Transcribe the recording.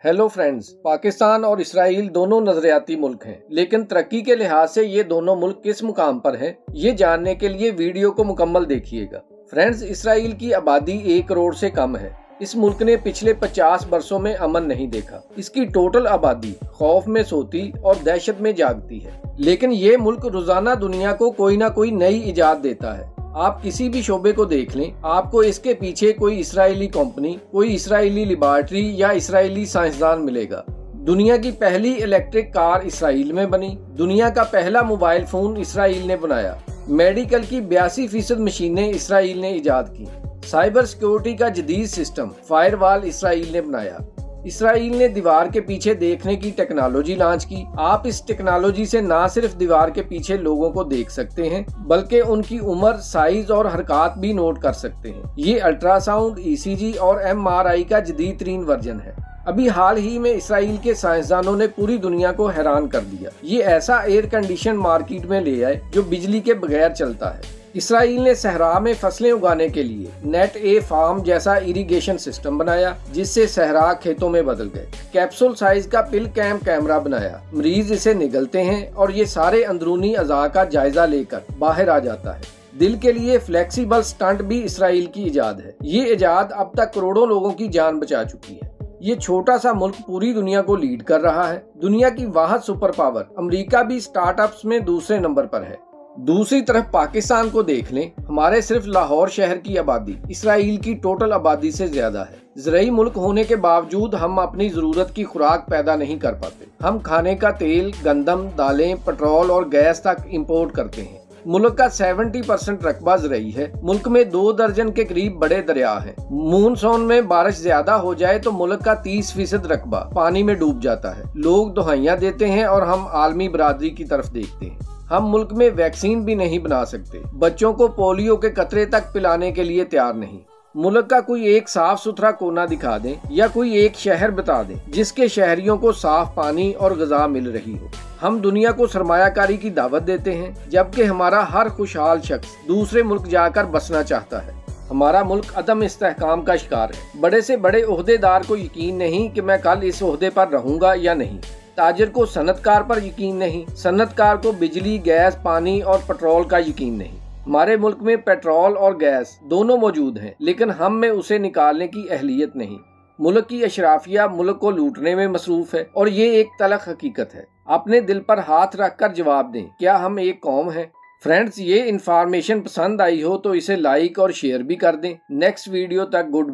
Hello friends, Pakistan और Israel दोनों नजरियाती मुल्क हैं, लेकिन तरक्की के लिहाज से ये दोनों मुल्क किस मुकाम पर हैं, ये जानने के लिए वीडियो को मुकम्मल देखिएगा। फ्रेंड्स, इसराइल की आबादी 1 करोड़ से कम है। इस मुल्क ने पिछले 50 वर्षों में अमन नहीं देखा। इसकी टोटल आबादी खौफ में सोती और दहशत में जागती है। लेकिन ये मुल्क रोजाना दुनिया को कोई ना कोई नई इजाद देता है। आप किसी भी शोबे को देख लें, आपको इसके पीछे कोई इसराइली कंपनी, कोई इसराइली लेबॉरेटरी या इसराइली साइंसदान मिलेगा। दुनिया की पहली इलेक्ट्रिक कार इसराइल में बनी। दुनिया का पहला मोबाइल फोन इसराइल ने बनाया। मेडिकल की 82% मशीनें इसराइल ने इजाद की। साइबर सिक्योरिटी का जदीद सिस्टम फायरवॉल इसराइल ने बनाया। इसराइल ने दीवार के पीछे देखने की टेक्नोलॉजी लॉन्च की। आप इस टेक्नोलॉजी से न सिर्फ दीवार के पीछे लोगों को देख सकते हैं, बल्कि उनकी उम्र, साइज और हरकत भी नोट कर सकते हैं। ये अल्ट्रासाउंड, ECG और MRI का जदीद तरीन वर्जन है। अभी हाल ही में इसराइल के साइंसदानों ने पूरी दुनिया को हैरान कर दिया। ये ऐसा एयर कंडीशन मार्केट में ले आए जो बिजली के बगैर चलता है। इसराइल ने सहरा में फसलें उगाने के लिए नेट ए फार्म जैसा इरिगेशन सिस्टम बनाया, जिससे सहरा खेतों में बदल गए। कैप्सूल साइज का पिल कैम कैमरा बनाया। मरीज इसे निगलते हैं और ये सारे अंदरूनी अज़ा का जायजा लेकर बाहर आ जाता है। दिल के लिए फ्लेक्सिबल स्टंट भी इसराइल की इजाद है। ये इजाद अब तक करोड़ों लोगों की जान बचा चुकी है। ये छोटा सा मुल्क पूरी दुनिया को लीड कर रहा है। दुनिया की वाहिद सुपर पावर अमेरिका भी स्टार्टअप्स में दूसरे नंबर पर है। दूसरी तरफ पाकिस्तान को देख लें, हमारे सिर्फ लाहौर शहर की आबादी इसराइल की टोटल आबादी से ज्यादा है। ज़राई मुल्क होने के बावजूद हम अपनी जरूरत की खुराक पैदा नहीं कर पाते। हम खाने का तेल, गंदम, दालें, पेट्रोल और गैस तक इंपोर्ट करते हैं। मुल्क का 70% रकबा ज़राई है। मुल्क में 2 दर्जन के करीब बड़े दरिया हैं। मानसून में बारिश ज्यादा हो जाए तो मुल्क का 30% रकबा पानी में डूब जाता है। लोग दुहाइयां देते हैं और हम आलमी बरादरी की तरफ देखते हैं। हम मुल्क में वैक्सीन भी नहीं बना सकते। बच्चों को पोलियो के कतरे तक पिलाने के लिए तैयार नहीं। मुल्क का कोई एक साफ सुथरा कोना दिखा दें या कोई एक शहर बता दें जिसके शहरियों को साफ पानी और ग़िज़ा मिल रही हो। हम दुनिया को सरमायाकारी की दावत देते हैं, जबकि हमारा हर खुशहाल शख्स दूसरे मुल्क जाकर बसना चाहता है। हमारा मुल्क अदम इस्तेहकाम का शिकार है। बड़े से बड़े ओहदेदार को यकीन नहीं कि मैं कल इस ओहदे पर रहूंगा या नहीं। ताजिर को सनतकार पर यकीन नहीं। सनतकार को बिजली, गैस, पानी और पेट्रोल का यकीन नहीं। हमारे मुल्क में पेट्रोल और गैस दोनों मौजूद हैं, लेकिन हम में उसे निकालने की अहलियत नहीं। मुल्क की अशराफिया मुल्क को लूटने में मसरूफ है और ये एक तलख हकीकत है। अपने दिल पर हाथ रखकर जवाब दें, क्या हम एक कौम हैं? फ्रेंड्स, ये इंफॉर्मेशन पसंद आई हो तो इसे लाइक और शेयर भी कर दें। नेक्स्ट वीडियो तक गुड